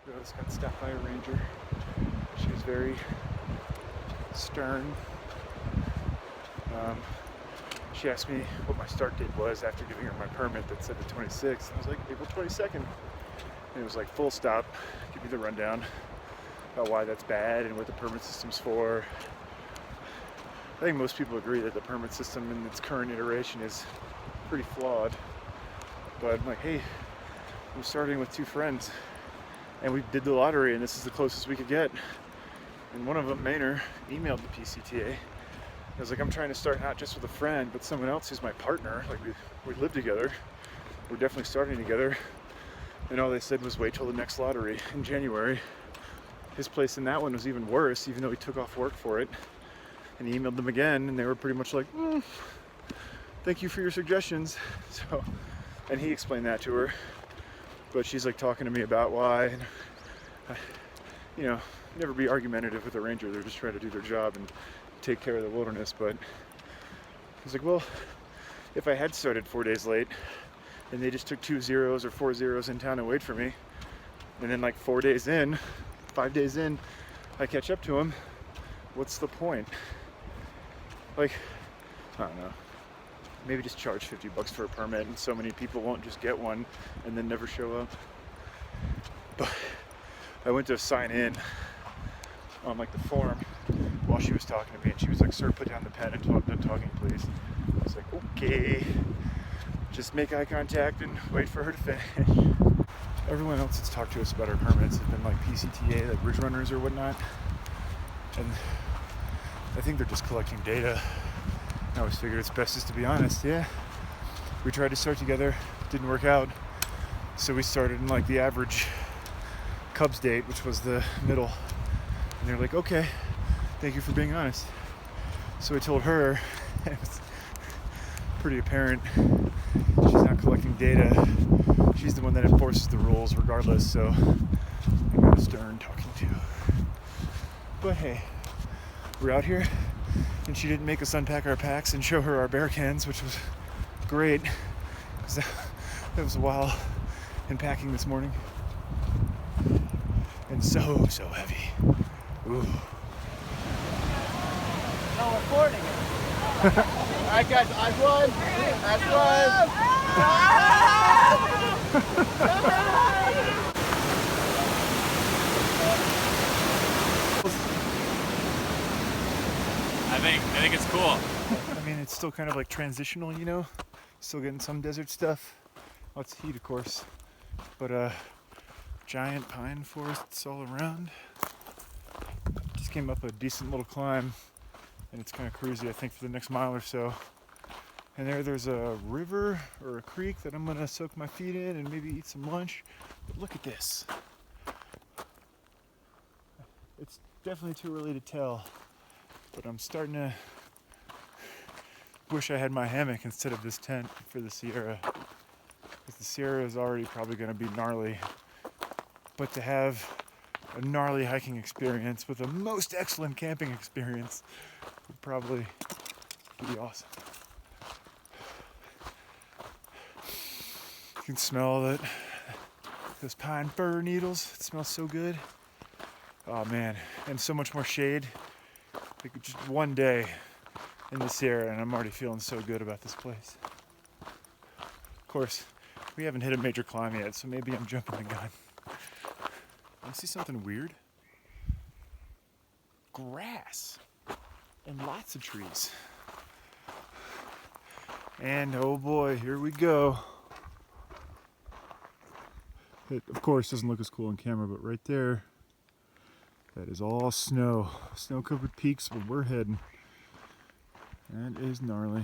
I just got stopped by a ranger. She was very stern. She asked me what my start date was after giving her my permit that said the 26th. I was like, April 22nd. And it was like, full stop, give me the rundown about why that's bad and what the permit system's for. I think most people agree that the permit system in its current iteration is pretty flawed. But I'm like, hey, I'm starting with 2 friends. And we did the lottery, and this is the closest we could get. And one of them, Maynard, emailed the PCTA. I was like, I'm trying to start not just with a friend, but someone else who's my partner. Like, we live together. We're definitely starting together. And all they said was wait till the next lottery in January. His place in that one was even worse, even though he took off work for it. And he emailed them again, and they were pretty much like, thank you for your suggestions. So, and he explained that to her. But she's like talking to me about why. And I, never be argumentative with a ranger. They're just trying to do their job and take care of the wilderness. But I was like, well, if I had started 4 days late and they just took 2 zeros or 4 zeros in town and wait for me, and then like 4 days in, 5 days in, I catch up to them, what's the point? Like, I don't know. Maybe just charge $50 for a permit, and so many people won't just get one and then never show up. But I went to sign in on like the form while she was talking to me, and she was like, sir, put down the pen until I'm done talking, please. I was like, okay. Just make eye contact and wait for her to finish. Everyone else that's talked to us about our permits have been like PCTA, like ridge runners or whatnot. And I think they're just collecting data. I always figured it's best just to be honest. Yeah, we tried to start together, didn't work out, so we started in like the average Cubs date, which was the middle. And they're like, okay, thank you for being honest. So I told her, it was pretty apparent she's not collecting data. She's the one that enforces the rules regardless, so I'm kind of stern talking to. But hey, we're out here, and she didn't make us unpack our packs and show her our bear cans, which was great, because that was a while in packing this morning. And so heavy. Ooh. No recording it. Alright guys, eyes wide. Eyes wide. I think it's cool. I mean, it's still kind of like transitional, still getting some desert stuff. Lots of heat, of course, but giant pine forests all around. Just came up a decent little climb, and it's kind of cruisy, I think, for the next mile or so. And there's a river or a creek that I'm gonna soak my feet in and maybe eat some lunch. But look at this. It's definitely too early to tell, but I'm starting to wish I had my hammock instead of this tent for the Sierra, because the Sierra is already probably going to be gnarly, but to have a gnarly hiking experience with a most excellent camping experience would probably be awesome. You can smell those pine fir needles. It smells so good. Oh man, and so much more shade. Like just one day in the Sierra and I'm already feeling so good about this place. Of course, we haven't hit a major climb yet, so maybe I'm jumping the gun. I see something weird. Grass and lots of trees. And oh boy, here we go. It, of course, doesn't look as cool on camera, but right there, that is all snow. Snow-covered peaks where we're heading. That is gnarly.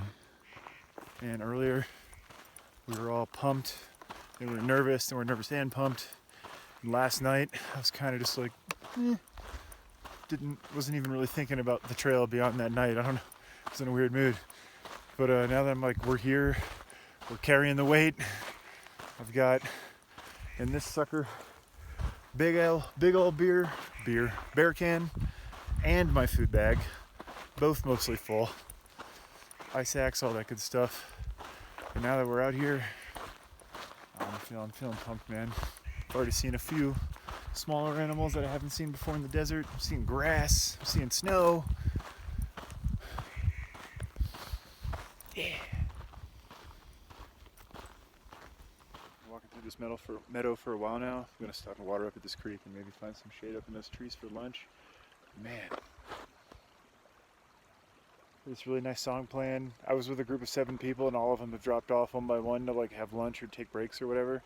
And earlier, we were all pumped, and we were nervous, and we're nervous and pumped. And last night, I was kind of just like, wasn't even really thinking about the trail beyond that night. I don't know, I was in a weird mood. But now that I'm like, we're here, we're carrying the weight. I've got, in this sucker, big old bear can, and my food bag, both mostly full. Ice axe, all that good stuff. And now that we're out here, I'm feeling pumped, man. I've already seen a few smaller animals that I haven't seen before in the desert. I'm seeing grass, I'm seeing snow. Yeah. Walking through this meadow for a while now. I'm gonna stop and water up at this creek and maybe find some shade up in those trees for lunch. Man, this really nice song playing. I was with a group of 7 people and all of them have dropped off one by one to like have lunch or take breaks or whatever.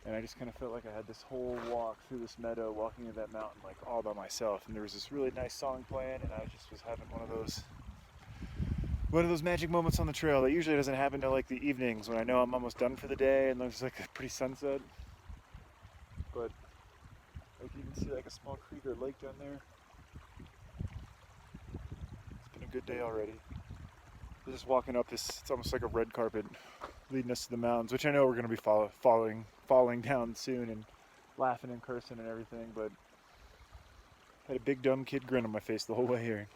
And I just kind of felt like I had this whole walk through this meadow, walking into that mountain like all by myself. And there was this really nice song playing, and I just was having one of those magic moments on the trail that usually doesn't happen till like the evenings when I know I'm almost done for the day and there's like a pretty sunset. But like you can see like a small creek or lake down there. It's been a good day already. We're just walking up this, it's almost like a red carpet leading us to the mountains, which I know we're going to be falling down soon and laughing and cursing and everything, but I had a big dumb kid grin on my face the whole way here.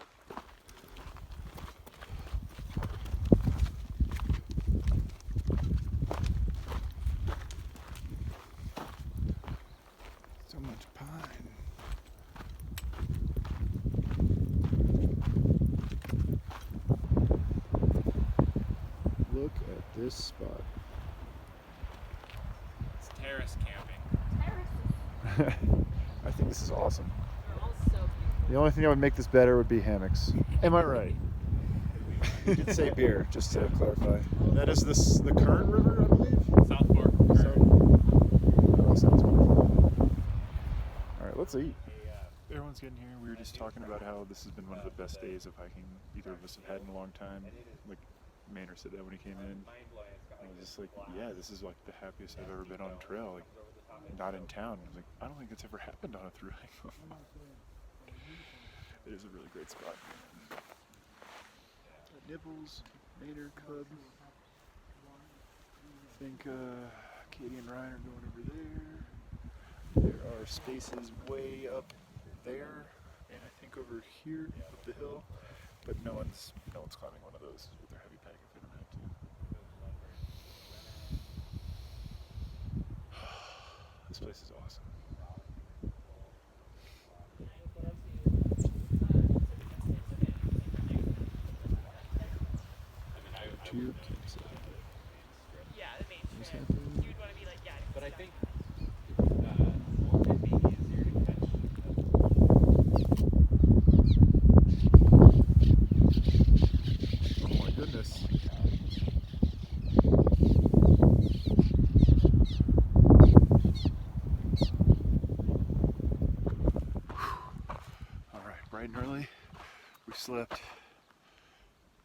So much pine. Look at this spot. It's terrace camping. I think this is awesome. They're all so beautiful. The only thing that would make this better would be hammocks. Am I right? You did say beer, just to clarify. That is the Kern River, I believe? South Fork. That all sounds wonderful. Alright, let's eat. Everyone's getting here. We were just talking about how this has been one of the best days of hiking either of us have had in a long time. Like, Maynard said that when he came in. I was just like, yeah, this is like the happiest I've ever been on a trail. Like, not in town. I was like, I don't think it's ever happened on a thru hike. It is a really great spot. Nibbles, Maynard, Cub. I think Katie and Ryan are going over there. There are spaces way up there, and I think over here up the hill. But no one's climbing one of those with their heavy pack if they don't have to. This place is awesome. Tube campsite. Yeah, the main What's strip. happening? You would want to be like, yeah. But I think won't it be easier to catch? Oh my goodness. Alright, bright and early. We slept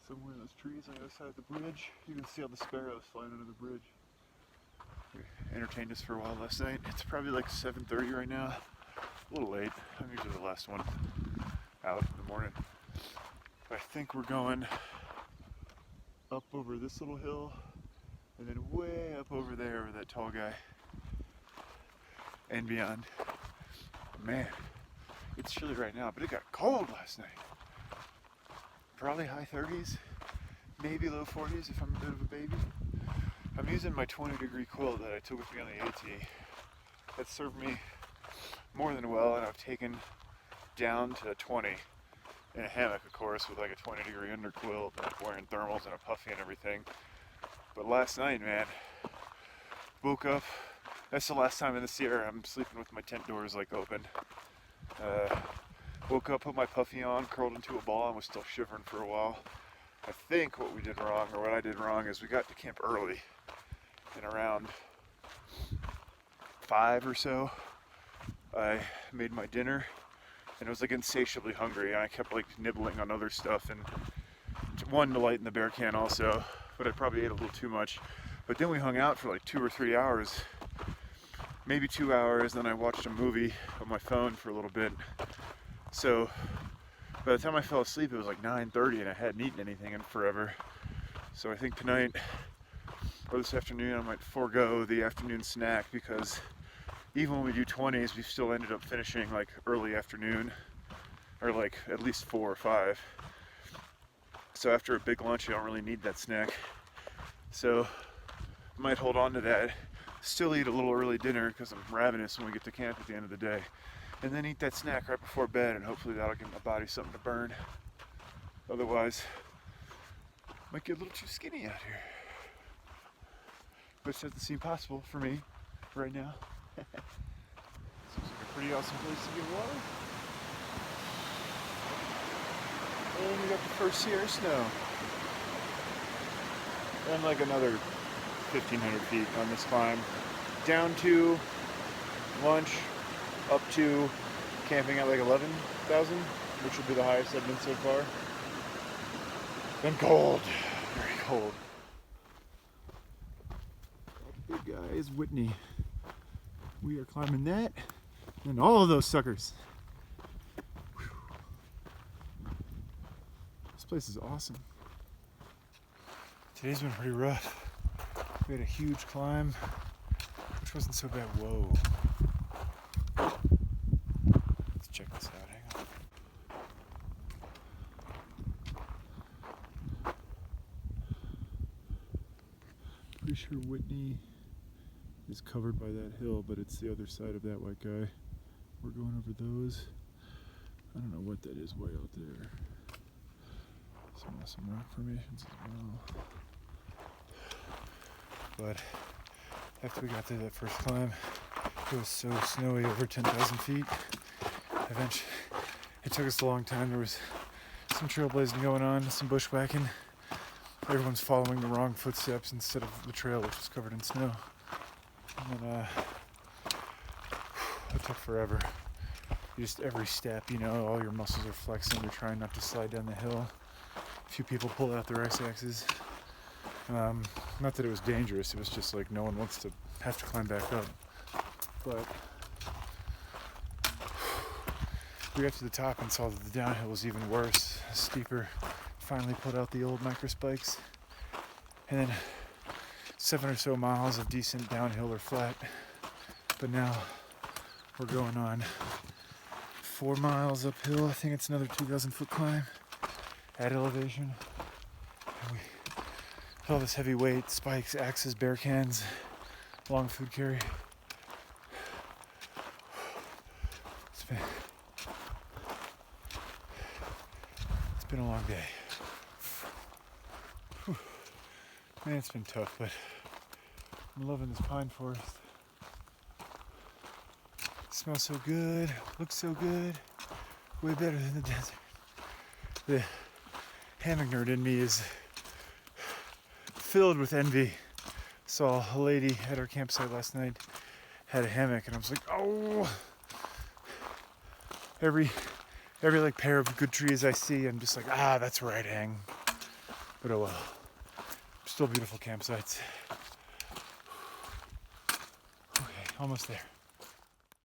somewhere in those trees on the other side of the bridge. You can see all the sparrows flying under the bridge. We entertained us for a while last night. It's probably like 7:30 right now. A little late. I'm usually the last one out in the morning. But I think we're going up over this little hill and then way up over there with that tall guy and beyond. Man, it's chilly right now, but it got cold last night. Probably high 30s, maybe low 40s if I'm a bit of a baby. I'm using my 20-degree quilt that I took with me on the AT. That served me more than well, and I've taken down to 20 in a hammock, of course, with like a 20-degree under quilt, and wearing thermals and a puffy and everything. But last night, man, woke up. That's the last time in the Sierra I'm sleeping with my tent doors like open. Woke up, put my puffy on, curled into a ball, and was still shivering for a while. I think what we did wrong, or what I did wrong, is we got to camp early. And around 5 or so, I made my dinner, and I was like insatiably hungry, and I kept like nibbling on other stuff, and one to lighten the bear can also, but I probably ate a little too much. But then we hung out for like 2 or 3 hours, maybe 2 hours, then I watched a movie on my phone for a little bit. So by the time I fell asleep, it was like 9:30 and I hadn't eaten anything in forever. So I think tonight or this afternoon I might forego the afternoon snack, because even when we do 20s, we still ended up finishing like early afternoon, or like at least 4 or 5. So after a big lunch, you don't really need that snack. So I might hold on to that, still eat a little early dinner because I'm ravenous when we get to camp at the end of the day. And then eat that snack right before bed, and hopefully that'll give my body something to burn. Otherwise, might get a little too skinny out here. Which doesn't seem possible for me right now. Seems like a pretty awesome place to get water. And we got the first Sierra snow. And like another 1,500 feet on this climb. Down to lunch, up to camping at like 11,000, which will be the highest I've been so far. Then cold, very cold. That big guy is Whitney. We are climbing that and all of those suckers. Whew. This place is awesome. Today's been pretty rough. We had a huge climb, which wasn't so bad. Whoa. Let's check this out. Hang on. Pretty sure Whitney is covered by that hill, but it's the other side of that white guy. We're going over those. I don't know what that is way out there. Some awesome rock formations as well. But after we got to that first climb, it was so snowy, over 10,000 feet. Eventually, it took us a long time. There was some trailblazing going on, some bushwhacking. Everyone's following the wrong footsteps instead of the trail, which was covered in snow. And then, it took forever. Just every step, you know, all your muscles are flexing. You're trying not to slide down the hill. A few people pulled out their ice axes. Not that it was dangerous, it was just like no one wants to have to climb back up. But we got to the top and saw that the downhill was even worse, steeper. Finally put out the old micro spikes. And then 7 or so miles of decent downhill or flat. But now we're going on 4 miles uphill. I think it's another 2,000 foot climb at elevation. And we all this heavy weight, spikes, axes, bear cans, long food carry. It's been a long day. Whew. Man, it's been tough, but I'm loving this pine forest. It smells so good, looks so good, way better than the desert. The hammock nerd in me is filled with envy. Saw a lady at our campsite last night, had a hammock, and I was like, oh. Every like pair of good trees I see, I'm just like, that's where I'd hang. But oh well. Still beautiful campsites. Okay, almost there.